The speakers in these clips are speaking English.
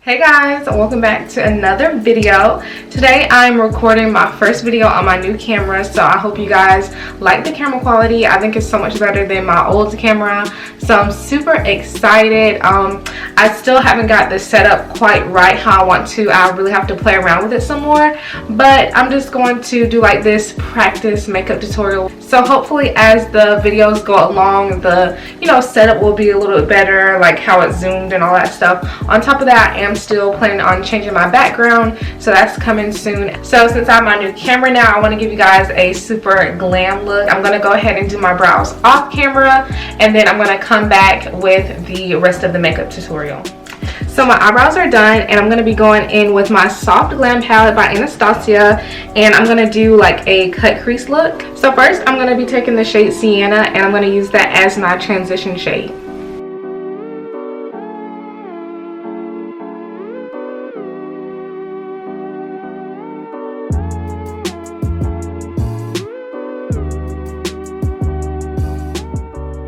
Hey guys, welcome back to another video. Today I'm recording my first video on my new camera, so I hope you guys like the camera quality. I think it's so much better than my old camera, so I'm super excited. I still haven't got the setup quite right how I want to. I really have to play around with it some more, but I'm just going to do like this practice makeup tutorial. So hopefully as the videos go along, the setup will be a little bit better, like how it's zoomed and all that stuff. On top of that, I am still planning on changing my background, so that's coming soon. So since I have my new camera now, I want to give you guys a super glam look. I'm going to go ahead and do my brows off camera, and then I'm going to come back with the rest of the makeup tutorial. So my eyebrows are done, and I'm going to be going in with my Soft Glam palette by Anastasia, and I'm going to do like a cut crease look. So first I'm going to be taking the shade Sienna, and I'm going to use that as my transition shade.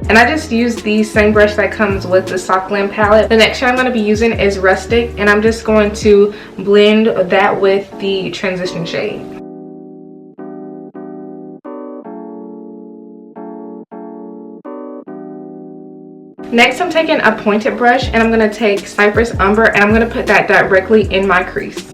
And I just used the same brush that comes with the Soft Glam palette. The next shade I'm going to be using is Rustic, and I'm just going to blend that with the transition shade. Next I'm taking a pointed brush, and I'm going to take Cypress Umber, and I'm going to put that directly in my crease.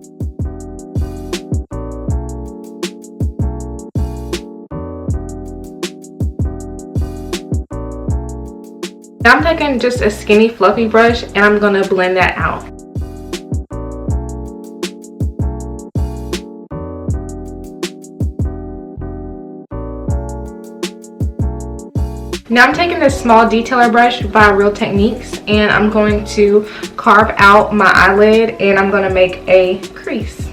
Now I'm taking just a skinny fluffy brush, and I'm going to blend that out. Now I'm taking this small detailer brush by Real Techniques, and I'm going to carve out my eyelid, and I'm going to make a crease.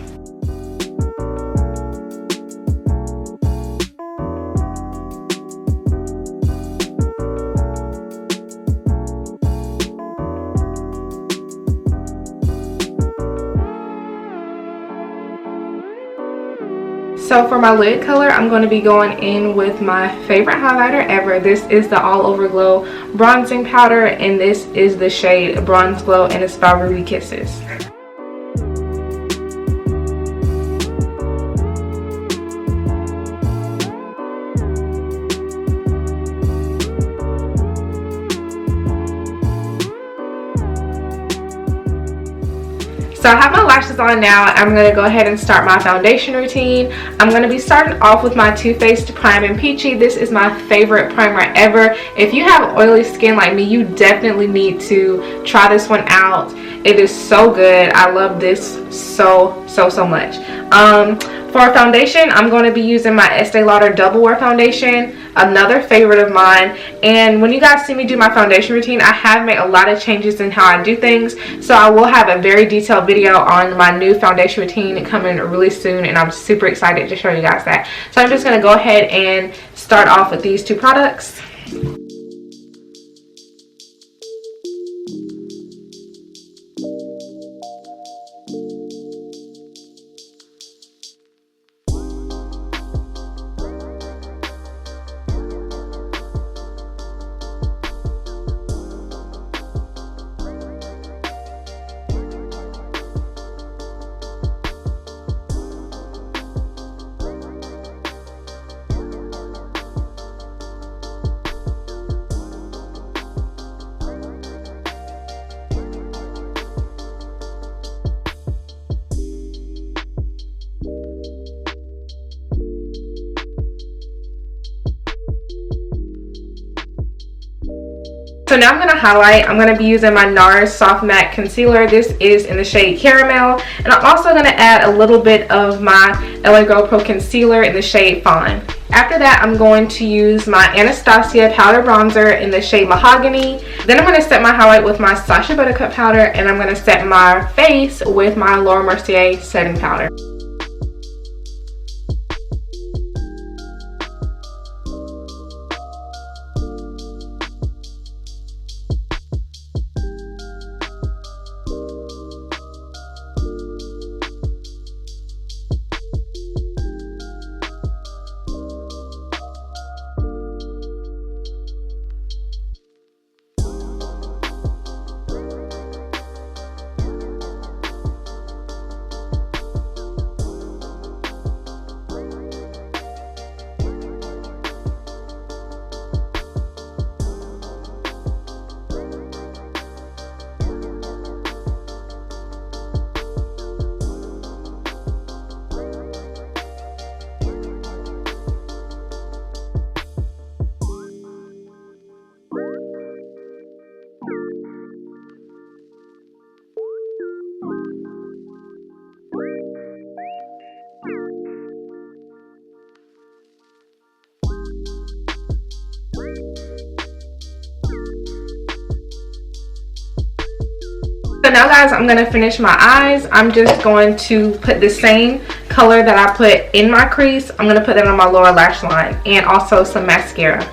So for my lid color, I'm going to be going in with my favorite highlighter ever. This is the All Over Glow bronzing powder, and this is the shade Bronze Glow, and it's by Ruby Kisses. So I have my lashes on now. I'm going to go ahead and start my foundation routine. I'm going to be starting off with my Too Faced Prime in Peachy. This is my favorite primer ever. If you have oily skin like me, you definitely need to try this one out. It is so good. I love this so much. For foundation, I'm going to be using my Estee Lauder Double Wear Foundation, another favorite of mine. And when you guys see me do my foundation routine, I have made a lot of changes in how I do things. So I will have a very detailed video on my new foundation routine coming really soon, and I'm super excited to show you guys that. So I'm just going to go ahead and start off with these two products. So now I'm going to highlight. I'm going to be using my Nars Soft Matte Concealer. This is in the shade Caramel. And I'm also going to add a little bit of my LA Girl Pro Concealer in the shade Fawn. After that, I'm going to use my Anastasia Powder Bronzer in the shade Mahogany. Then I'm going to set my highlight with my Sacha Buttercup Powder. And I'm going to set my face with my Mercier Setting Powder. now guys, I'm going to finish my eyes. I'm just going to put the same color that I put in my crease. I'm going to put that on my lower lash line and also some mascara.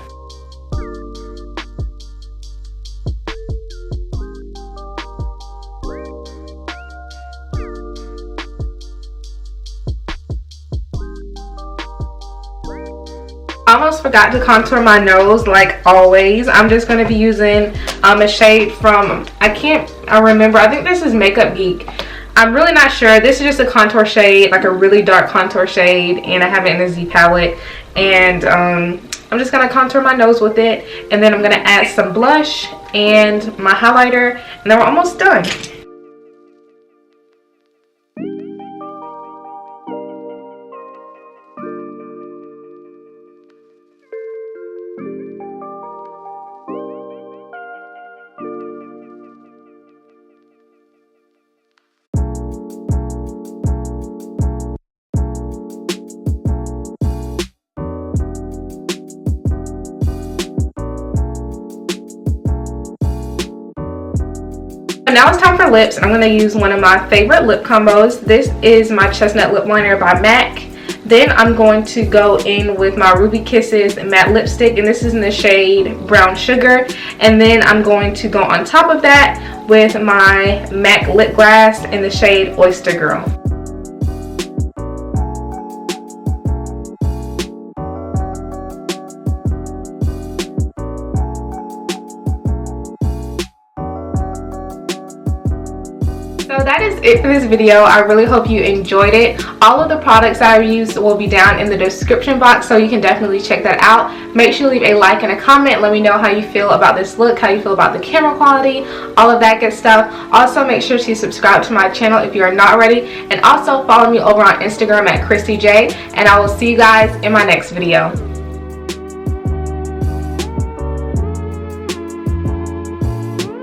I almost forgot to contour my nose like always. I'm just going to be using a shade from, I remember, I think this is Makeup Geek. I'm really not sure. This is just a contour shade, like a really dark contour shade, and I have it in the Z palette. And I'm just going to contour my nose with it, and then I'm going to add some blush and my highlighter, and then we're almost done. Now it's time for lips, and I'm going to use one of my favorite lip combos. This is my Chestnut lip liner by MAC. Then I'm going to go in with my Ruby Kisses matte lipstick, and this is in the shade Brown Sugar. And then I'm going to go on top of that with my MAC Lipglass in the shade Oyster Girl. So that is it for this video. I really hope you enjoyed it. All of the products that I used will be down in the description box, so you can definitely check that out. Make sure you leave a like and a comment. Let me know how you feel about this look, how you feel about the camera quality, all of that good stuff. Also, make sure to subscribe to my channel if you are not already, and also follow me over on Instagram at christijae, and I will see you guys in my next video.